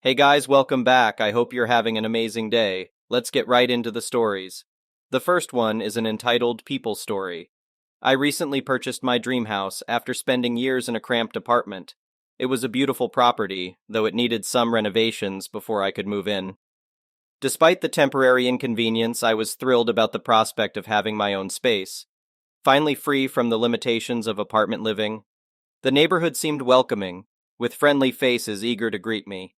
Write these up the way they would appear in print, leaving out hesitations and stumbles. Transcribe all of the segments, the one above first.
Hey guys, welcome back. I hope you're having an amazing day. Let's get right into the stories. The first one is an entitled People Story. I recently purchased my dream house after spending years in a cramped apartment. It was a beautiful property, though it needed some renovations before I could move in. Despite the temporary inconvenience, I was thrilled about the prospect of having my own space. Finally free from the limitations of apartment living, the neighborhood seemed welcoming, with friendly faces eager to greet me.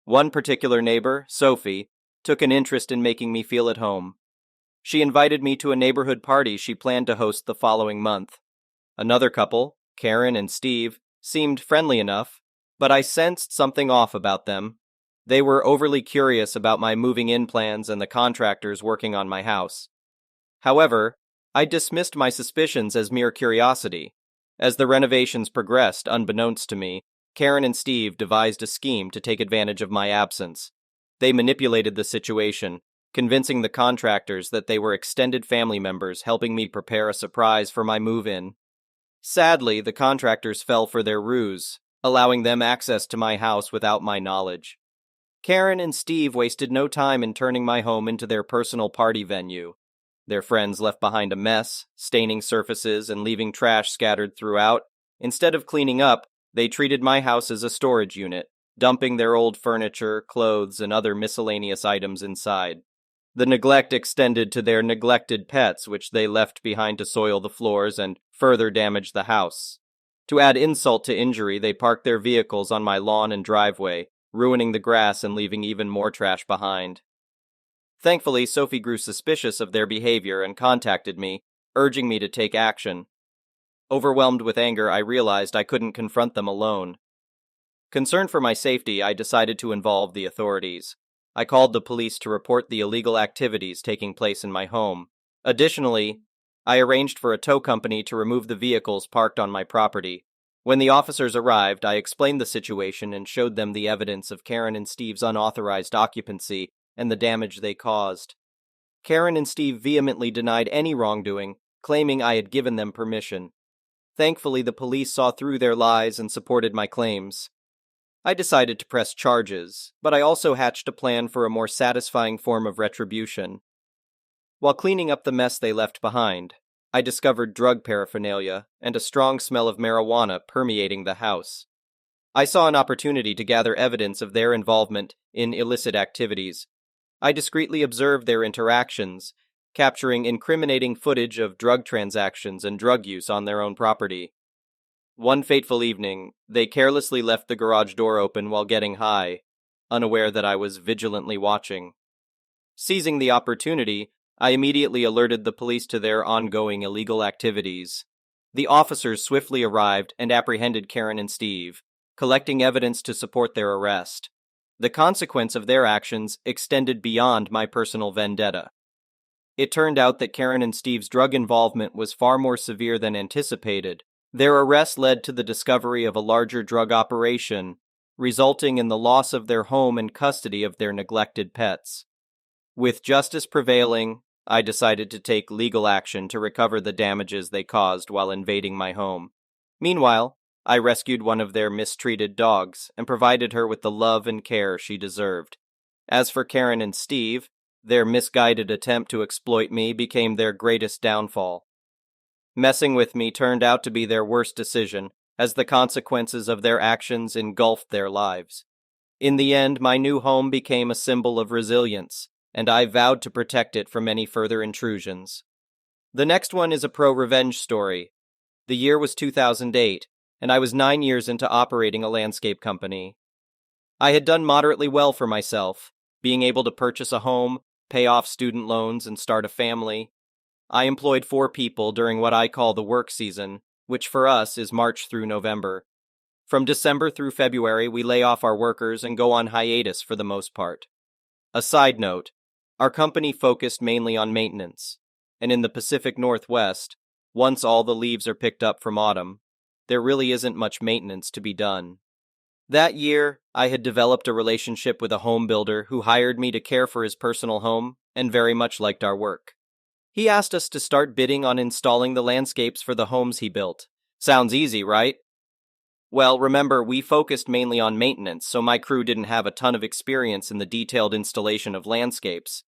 One particular neighbor, Sophie, took an interest in making me feel at home. She invited me to a neighborhood party she planned to host the following month. Another couple, Karen and Steve, seemed friendly enough, but I sensed something off about them. They were overly curious about my moving in plans and the contractors working on my house. However, I dismissed my suspicions as mere curiosity. As the renovations progressed, unbeknownst to me, Karen and Steve devised a scheme to take advantage of my absence. They manipulated the situation, convincing the contractors that they were extended family members helping me prepare a surprise for my move-in. Sadly, the contractors fell for their ruse, allowing them access to my house without my knowledge. Karen and Steve wasted no time in turning my home into their personal party venue. Their friends left behind a mess, staining surfaces and leaving trash scattered throughout. Instead of cleaning up, they treated my house as a storage unit, dumping their old furniture, clothes, and other miscellaneous items inside. The neglect extended to their neglected pets, which they left behind to soil the floors and further damage the house. To add insult to injury, they parked their vehicles on my lawn and driveway, ruining the grass and leaving even more trash behind. Thankfully, Sophie grew suspicious of their behavior and contacted me, urging me to take action. Overwhelmed with anger, I realized I couldn't confront them alone. Concerned for my safety, I decided to involve the authorities. I called the police to report the illegal activities taking place in my home. Additionally, I arranged for a tow company to remove the vehicles parked on my property. When the officers arrived, I explained the situation and showed them the evidence of Karen and Steve's unauthorized occupancy and the damage they caused. Karen and Steve vehemently denied any wrongdoing, claiming I had given them permission. Thankfully, the police saw through their lies and supported my claims. I decided to press charges, but I also hatched a plan for a more satisfying form of retribution. While cleaning up the mess they left behind, I discovered drug paraphernalia and a strong smell of marijuana permeating the house. I saw an opportunity to gather evidence of their involvement in illicit activities. I discreetly observed their interactions, capturing incriminating footage of drug transactions and drug use on their own property. One fateful evening, they carelessly left the garage door open while getting high, unaware that I was vigilantly watching. Seizing the opportunity, I immediately alerted the police to their ongoing illegal activities. The officers swiftly arrived and apprehended Karen and Steve, collecting evidence to support their arrest. The consequence of their actions extended beyond my personal vendetta. It turned out that Karen and Steve's drug involvement was far more severe than anticipated. Their arrest led to the discovery of a larger drug operation, resulting in the loss of their home and custody of their neglected pets. With justice prevailing, I decided to take legal action to recover the damages they caused while invading my home. Meanwhile, I rescued one of their mistreated dogs and provided her with the love and care she deserved. As for Karen and Steve, their misguided attempt to exploit me became their greatest downfall. Messing with me turned out to be their worst decision, as the consequences of their actions engulfed their lives. In the end, my new home became a symbol of resilience, and I vowed to protect it from any further intrusions. The next one is a pro-revenge story. The year was 2008, and I was 9 years into operating a landscape company. I had done moderately well for myself, being able to purchase a home, pay off student loans, and start a family. I employed 4 people during what I call the work season, which for us is March through November. From December through February, we lay off our workers and go on hiatus for the most part. A side note, our company focused mainly on maintenance, and in the Pacific Northwest, once all the leaves are picked up from autumn, there really isn't much maintenance to be done. That year, I had developed a relationship with a home builder who hired me to care for his personal home and very much liked our work. He asked us to start bidding on installing the landscapes for the homes he built. Sounds easy, right? Well, remember, we focused mainly on maintenance, so my crew didn't have a ton of experience in the detailed installation of landscapes.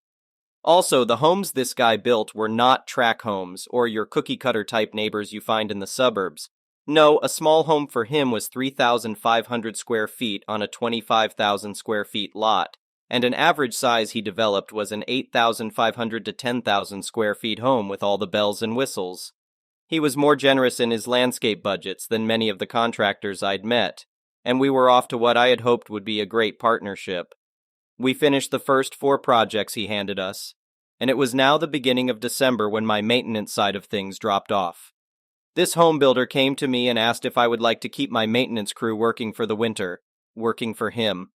Also, the homes this guy built were not track homes or your cookie-cutter type neighbors you find in the suburbs. No, a small home for him was 3,500 square feet on a 25,000 square feet lot, and an average size he developed was an 8,500 to 10,000 square feet home with all the bells and whistles. He was more generous in his landscape budgets than many of the contractors I'd met, and we were off to what I had hoped would be a great partnership. We finished the first 4 projects he handed us, and it was now the beginning of December when my maintenance side of things dropped off. This home builder came to me and asked if I would like to keep my maintenance crew working for the winter, working for him.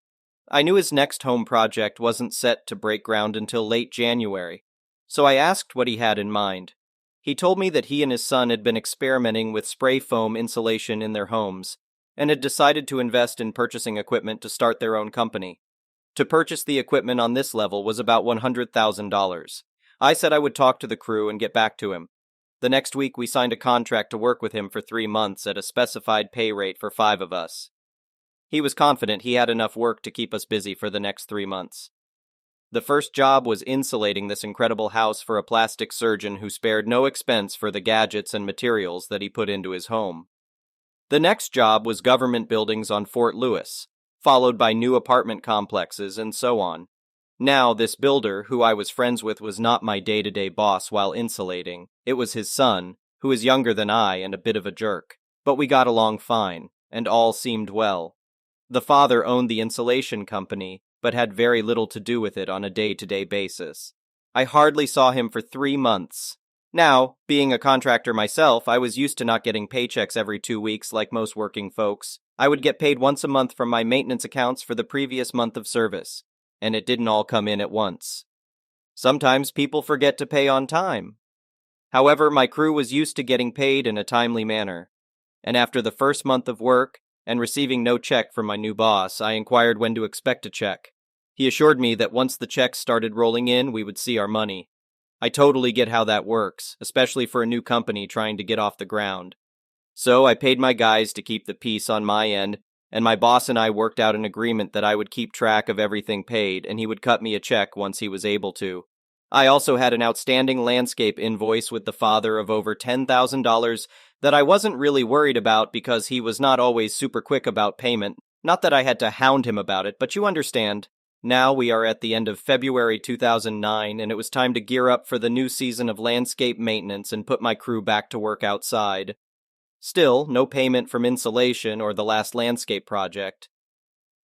I knew his next home project wasn't set to break ground until late January, so I asked what he had in mind. He told me that he and his son had been experimenting with spray foam insulation in their homes, and had decided to invest in purchasing equipment to start their own company. To purchase the equipment on this level was about $100,000. I said I would talk to the crew and get back to him. The next week we signed a contract to work with him for 3 months at a specified pay rate for 5 of us. He was confident he had enough work to keep us busy for the next 3 months. The first job was insulating this incredible house for a plastic surgeon who spared no expense for the gadgets and materials that he put into his home. The next job was government buildings on Fort Lewis, followed by new apartment complexes, and so on. Now, this builder, who I was friends with, was not my day-to-day boss while insulating. It was his son, who is younger than I and a bit of a jerk. But we got along fine, and all seemed well. The father owned the insulation company, but had very little to do with it on a day-to-day basis. I hardly saw him for 3 months. Now, being a contractor myself, I was used to not getting paychecks every 2 weeks like most working folks. I would get paid once a month from my maintenance accounts for the previous month of service, and it didn't all come in at once. Sometimes people forget to pay on time. However, my crew was used to getting paid in a timely manner, and after the first month of work, and receiving no check from my new boss, I inquired when to expect a check. He assured me that once the checks started rolling in, we would see our money. I totally get how that works, especially for a new company trying to get off the ground. So I paid my guys to keep the peace on my end, and my boss and I worked out an agreement that I would keep track of everything paid and he would cut me a check once he was able to. I also had an outstanding landscape invoice with the father of over $10,000 that I wasn't really worried about because he was not always super quick about payment. Not that I had to hound him about it, but you understand. Now we are at the end of February 2009, and it was time to gear up for the new season of landscape maintenance and put my crew back to work outside. Still, no payment from insulation or the last landscape project.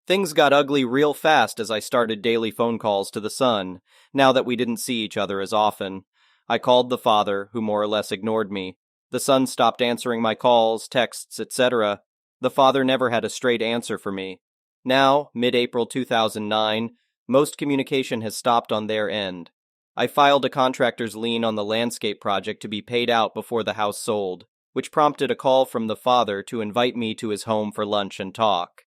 Things got ugly real fast as I started daily phone calls to the son, now that we didn't see each other as often. I called the father, who more or less ignored me. The son stopped answering my calls, texts, etc. The father never had a straight answer for me. Now, mid-April 2009, most communication has stopped on their end. I filed a contractor's lien on the landscape project to be paid out before the house sold, which prompted a call from the father to invite me to his home for lunch and talk.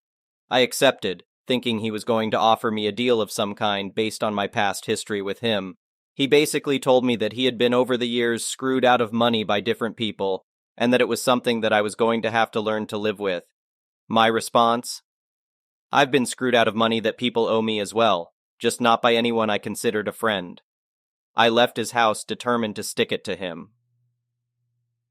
I accepted, thinking he was going to offer me a deal of some kind based on my past history with him. He basically told me that he had been over the years screwed out of money by different people, and that it was something that I was going to have to learn to live with. My response? I've been screwed out of money that people owe me as well, just not by anyone I considered a friend. I left his house determined to stick it to him.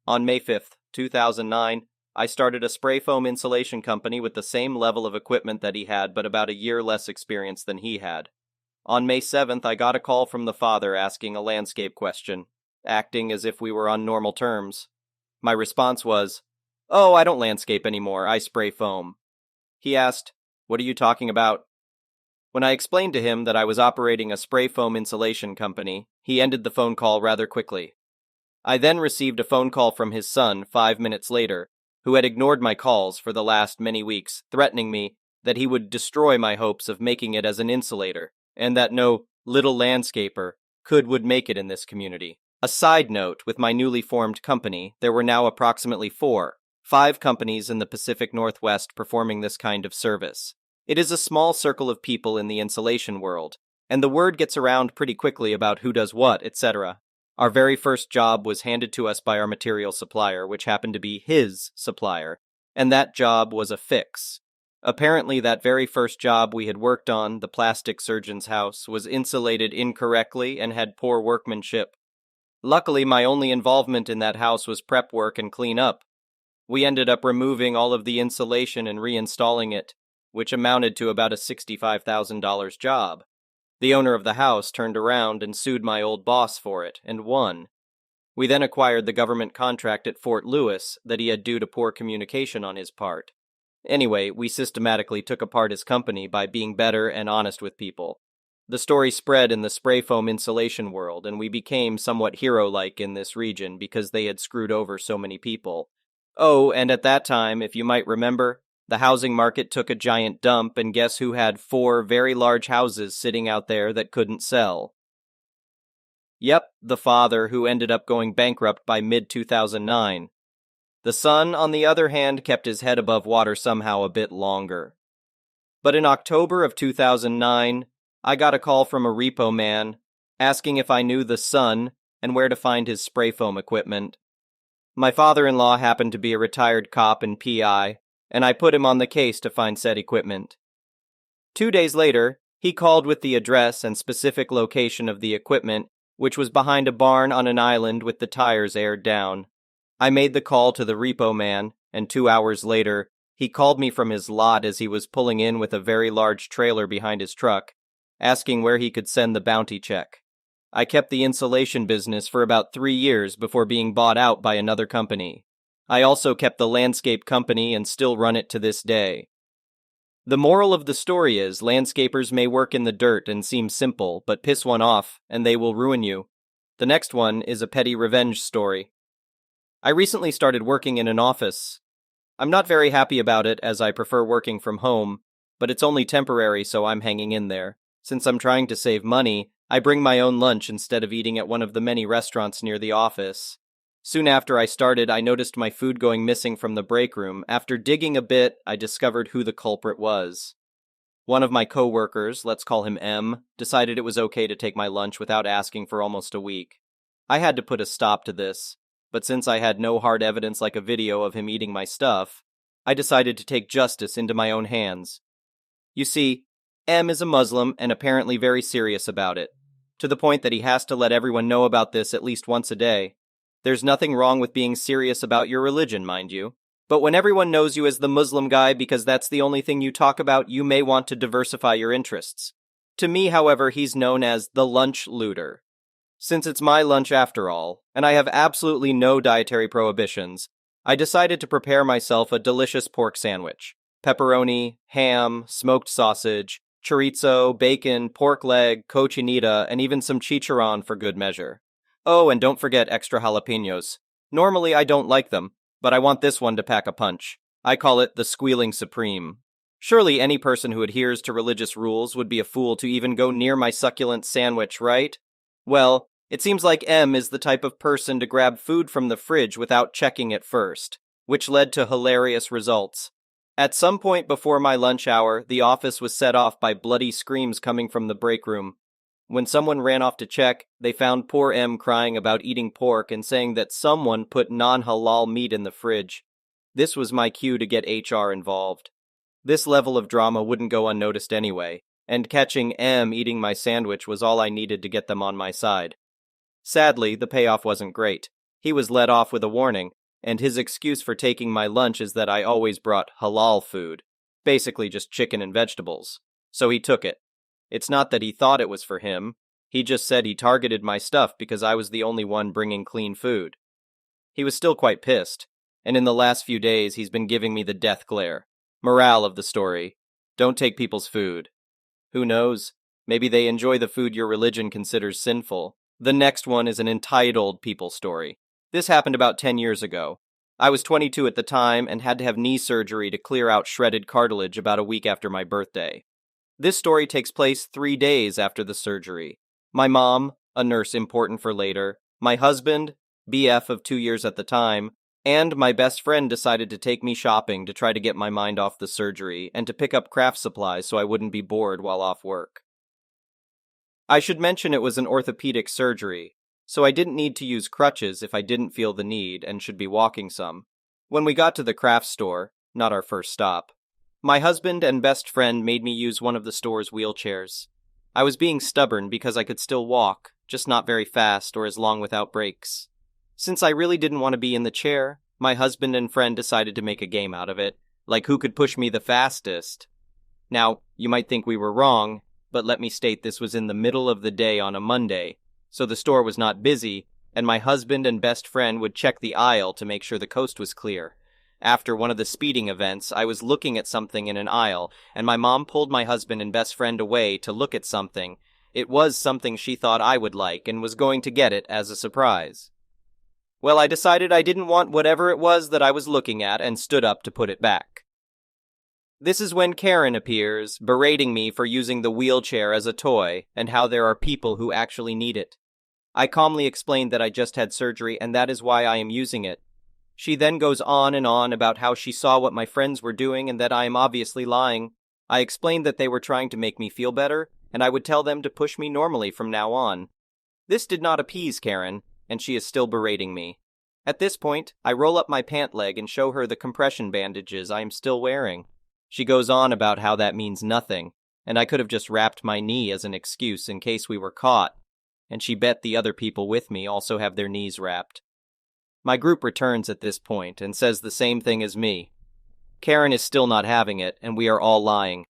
On May 5th, 2009, I started a spray foam insulation company with the same level of equipment that he had, but about a year less experience than he had. On May 7th, I got a call from the father asking a landscape question, acting as if we were on normal terms. My response was, "Oh, I don't landscape anymore, I spray foam." He asked, "What are you talking about?" When I explained to him that I was operating a spray foam insulation company, he ended the phone call rather quickly. I then received a phone call from his son 5 minutes later, who had ignored my calls for the last many weeks, threatening me that he would destroy my hopes of making it as an insulator, and that no little landscaper would make it in this community. A side note, with my newly formed company, there were now approximately 5 companies in the Pacific Northwest performing this kind of service. It is a small circle of people in the insulation world, and the word gets around pretty quickly about who does what, etc. Our very first job was handed to us by our material supplier, which happened to be his supplier, and that job was a fix. Apparently, that very first job we had worked on, the plastic surgeon's house, was insulated incorrectly and had poor workmanship. Luckily, my only involvement in that house was prep work and clean up. We ended up removing all of the insulation and reinstalling it, which amounted to about a $65,000 job. The owner of the house turned around and sued my old boss for it, and won. We then acquired the government contract at Fort Lewis that he had due to poor communication on his part. Anyway, we systematically took apart his company by being better and honest with people. The story spread in the spray foam insulation world, and we became somewhat hero-like in this region because they had screwed over so many people. Oh, and at that time, if you might remember, the housing market took a giant dump, and guess who had 4 very large houses sitting out there that couldn't sell? Yep, the father who ended up going bankrupt by mid-2009. The son, on the other hand, kept his head above water somehow a bit longer. But in October of 2009, I got a call from a repo man asking if I knew the son and where to find his spray foam equipment. My father-in-law happened to be a retired cop and PI, and I put him on the case to find said equipment. 2 days later, he called with the address and specific location of the equipment, which was behind a barn on an island with the tires aired down. I made the call to the repo man, and 2 hours later, he called me from his lot as he was pulling in with a very large trailer behind his truck, asking where he could send the bounty check. I kept the insulation business for about 3 years before being bought out by another company. I also kept the landscape company and still run it to this day. The moral of the story is landscapers may work in the dirt and seem simple, but piss one off, and they will ruin you. The next one is a petty revenge story. I recently started working in an office. I'm not very happy about it as I prefer working from home, but it's only temporary, so I'm hanging in there. Since I'm trying to save money, I bring my own lunch instead of eating at one of the many restaurants near the office. Soon after I started, I noticed my food going missing from the break room. After digging a bit, I discovered who the culprit was. One of my co-workers, let's call him M, decided it was okay to take my lunch without asking for almost a week. I had to put a stop to this, but since I had no hard evidence like a video of him eating my stuff, I decided to take justice into my own hands. You see, M is a Muslim and apparently very serious about it, to the point that he has to let everyone know about this at least once a day. There's nothing wrong with being serious about your religion, mind you. But when everyone knows you as the Muslim guy because that's the only thing you talk about, you may want to diversify your interests. To me, however, he's known as the lunch looter. Since it's my lunch after all, and I have absolutely no dietary prohibitions, I decided to prepare myself a delicious pork sandwich. Pepperoni, ham, smoked sausage, chorizo, bacon, pork leg, cochinita, and even some chicharron for good measure. Oh, and don't forget extra jalapenos. Normally I don't like them, but I want this one to pack a punch. I call it the Squealing Supreme. Surely any person who adheres to religious rules would be a fool to even go near my succulent sandwich, right? Well, it seems like M is the type of person to grab food from the fridge without checking it first, which led to hilarious results. At some point before my lunch hour, the office was set off by bloody screams coming from the break room. When someone ran off to check, they found poor M crying about eating pork and saying that someone put non-halal meat in the fridge. This was my cue to get HR involved. This level of drama wouldn't go unnoticed anyway, and catching M eating my sandwich was all I needed to get them on my side. Sadly, the payoff wasn't great. He was let off with a warning, and his excuse for taking my lunch is that I always brought halal food, basically just chicken and vegetables. So he took it. It's not that he thought it was for him, he just said he targeted my stuff because I was the only one bringing clean food. He was still quite pissed, and in the last few days he's been giving me the death glare. Morale of the story: don't take people's food. Who knows? Maybe they enjoy the food your religion considers sinful. The next one is an entitled people story. This happened about 10 years ago. I was 22 at the time and had to have knee surgery to clear out shredded cartilage about a week after my birthday. This story takes place 3 days after the surgery. My mom, a nurse important for later, my husband, BF of 2 years at the time, and my best friend decided to take me shopping to try to get my mind off the surgery and to pick up craft supplies so I wouldn't be bored while off work. I should mention it was an orthopedic surgery, so I didn't need to use crutches if I didn't feel the need and should be walking some. When we got to the craft store, not our first stop. My husband and best friend made me use one of the store's wheelchairs. I was being stubborn because I could still walk, just not very fast or as long without breaks. Since I really didn't want to be in the chair, my husband and friend decided to make a game out of it, like who could push me the fastest. Now, you might think we were wrong, but let me state this was in the middle of the day on a Monday, so the store was not busy, and my husband and best friend would check the aisle to make sure the coast was clear. After one of the speeding events, I was looking at something in an aisle, and my mom pulled my husband and best friend away to look at something. It was something she thought I would like and was going to get it as a surprise. Well, I decided I didn't want whatever it was that I was looking at and stood up to put it back. This is when Karen appears, berating me for using the wheelchair as a toy and how there are people who actually need it. I calmly explained that I just had surgery and that is why I am using it. She then goes on and on about how she saw what my friends were doing and that I am obviously lying. I explained that they were trying to make me feel better, and I would tell them to push me normally from now on. This did not appease Karen, and she is still berating me. At this point, I roll up my pant leg and show her the compression bandages I am still wearing. She goes on about how that means nothing, and I could have just wrapped my knee as an excuse in case we were caught, and she bet the other people with me also have their knees wrapped. My group returns at this point and says the same thing as me. Karen is still not having it, and we are all lying.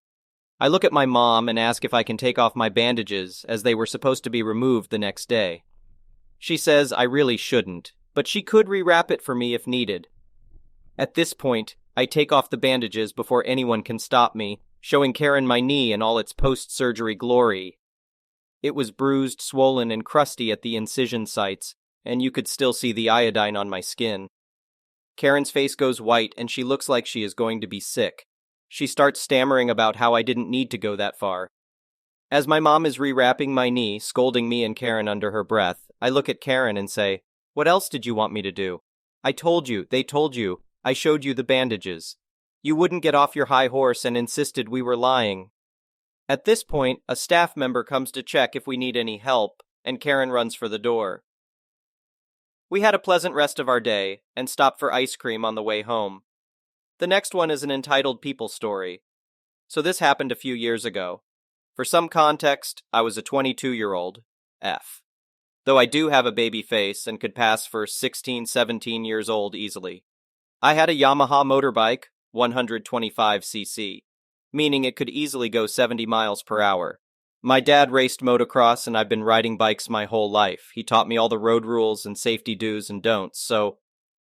I look at my mom and ask if I can take off my bandages, as they were supposed to be removed the next day. She says I really shouldn't, but she could rewrap it for me if needed. At this point, I take off the bandages before anyone can stop me, showing Karen my knee in all its post-surgery glory. It was bruised, swollen, and crusty at the incision sites, and you could still see the iodine on my skin. Karen's face goes white, and she looks like she is going to be sick. She starts stammering about how I didn't need to go that far. As my mom is rewrapping my knee, scolding me and Karen under her breath, I look at Karen and say, "What else did you want me to do? I told you, they told you, I showed you the bandages. You wouldn't get off your high horse and insisted we were lying." At this point, a staff member comes to check if we need any help, and Karen runs for the door. We had a pleasant rest of our day, and stopped for ice cream on the way home. The next one is an entitled people story. So this happened a few years ago. For some context, I was a 22-year-old, F. Though I do have a baby face and could pass for 16, 17 years old easily. I had a Yamaha motorbike, 125cc, meaning it could easily go 70 miles per hour. My dad raced motocross and I've been riding bikes my whole life. He taught me all the road rules and safety do's and don'ts, so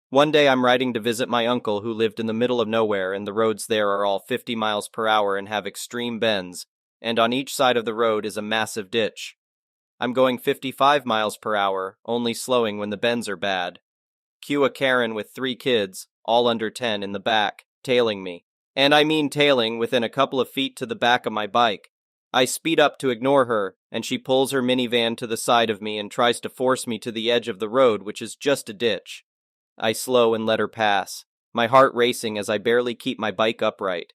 one day I'm riding to visit my uncle who lived in the middle of nowhere and the roads there are all 50 miles per hour and have extreme bends, and on each side of the road is a massive ditch. I'm going 55 miles per hour, only slowing when the bends are bad. Cue a Karen with 3 kids, all under 10, in the back, tailing me. And I mean tailing within a couple of feet to the back of my bike. I speed up to ignore her, and she pulls her minivan to the side of me and tries to force me to the edge of the road, which is just a ditch. I slow and let her pass, my heart racing as I barely keep my bike upright.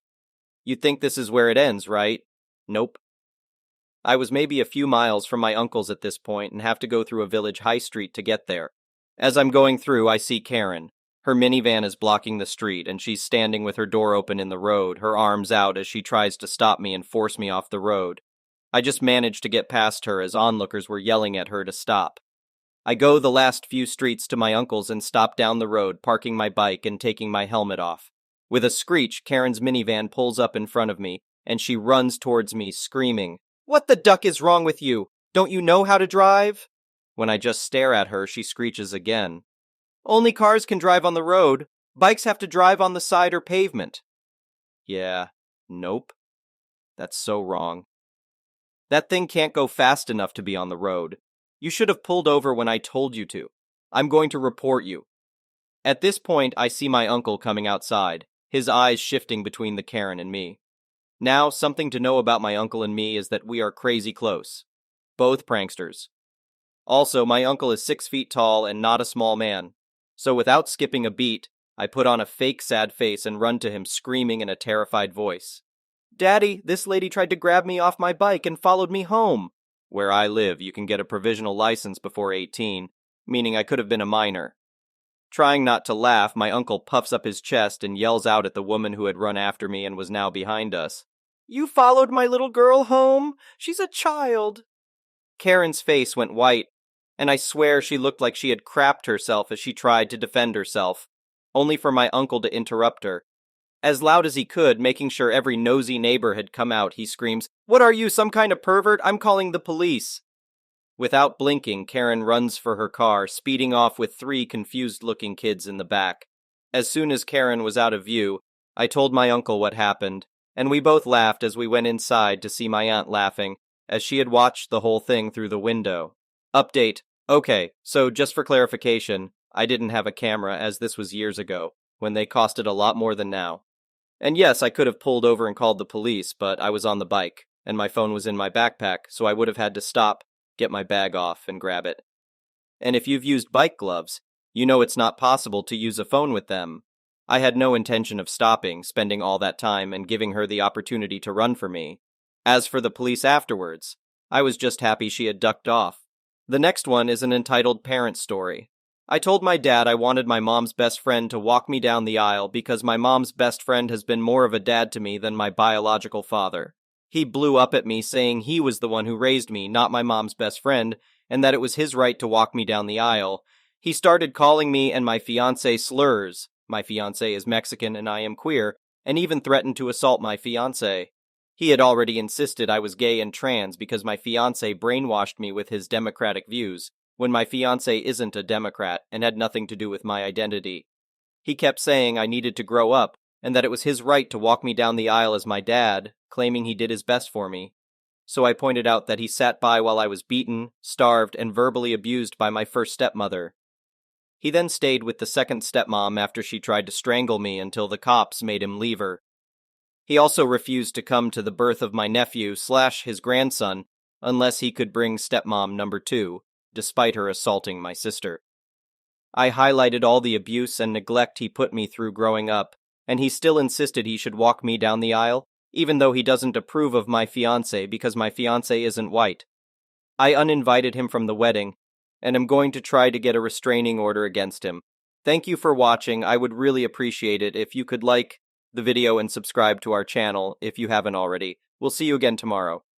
You'd think this is where it ends, right? Nope. I was maybe a few miles from my uncle's at this point and have to go through a village high street to get there. As I'm going through, I see Karen. Her minivan is blocking the street, and she's standing with her door open in the road, her arms out as she tries to stop me and force me off the road. I just managed to get past her as onlookers were yelling at her to stop. I go the last few streets to my uncle's and stop down the road, parking my bike and taking my helmet off. With a screech, Karen's minivan pulls up in front of me, and she runs towards me, screaming, "What the duck is wrong with you? Don't you know how to drive?" When I just stare at her, she screeches again. "Only cars can drive on the road. Bikes have to drive on the side or pavement." Yeah, nope. That's so wrong. That thing can't go fast enough to be on the road. You should have pulled over when I told you to. I'm going to report you. At this point, I see my uncle coming outside, his eyes shifting between the Karen and me. Now, something to know about my uncle and me is that we are crazy close. Both pranksters. Also, my uncle is 6 feet tall and not a small man. So without skipping a beat, I put on a fake sad face and run to him screaming in a terrified voice. "Daddy, this lady tried to grab me off my bike and followed me home." Where I live, you can get a provisional license before 18, meaning I could have been a minor. Trying not to laugh, my uncle puffs up his chest and yells out at the woman who had run after me and was now behind us. "You followed my little girl home? She's a child." Karen's face went white, and I swear she looked like she had crapped herself as she tried to defend herself, only for my uncle to interrupt her. As loud as he could, making sure every nosy neighbor had come out, he screams, "What are you, some kind of pervert? I'm calling the police." Without blinking, Karen runs for her car, speeding off with 3 confused-looking kids in the back. As soon as Karen was out of view, I told my uncle what happened, and we both laughed as we went inside to see my aunt laughing, as she had watched the whole thing through the window. Update. Okay, so just for clarification, I didn't have a camera as this was years ago, when they costed a lot more than now. And yes, I could have pulled over and called the police, but I was on the bike, and my phone was in my backpack, so I would have had to stop, get my bag off, and grab it. And if you've used bike gloves, you know it's not possible to use a phone with them. I had no intention of stopping, spending all that time, and giving her the opportunity to run for me. As for the police afterwards, I was just happy she had ducked off. The next one is an entitled parent story. I told my dad I wanted my mom's best friend to walk me down the aisle because my mom's best friend has been more of a dad to me than my biological father. He blew up at me saying he was the one who raised me, not my mom's best friend, and that it was his right to walk me down the aisle. He started calling me and my fiancé slurs. My fiancé is Mexican and I am queer, and even threatened to assault my fiancé. He had already insisted I was gay and trans because my fiancé brainwashed me with his democratic views, when my fiancé isn't a Democrat and had nothing to do with my identity. He kept saying I needed to grow up, and that it was his right to walk me down the aisle as my dad, claiming he did his best for me. So I pointed out that he sat by while I was beaten, starved, and verbally abused by my first stepmother. He then stayed with the second stepmom after she tried to strangle me until the cops made him leave her. He also refused to come to the birth of my nephew/his grandson unless he could bring stepmom number 2, despite her assaulting my sister. I highlighted all the abuse and neglect he put me through growing up, and he still insisted he should walk me down the aisle, even though he doesn't approve of my fiancé because my fiancé isn't white. I uninvited him from the wedding, and am going to try to get a restraining order against him. Thank you for watching. I would really appreciate it if you could like the video and subscribe to our channel if you haven't already. We'll see you again tomorrow.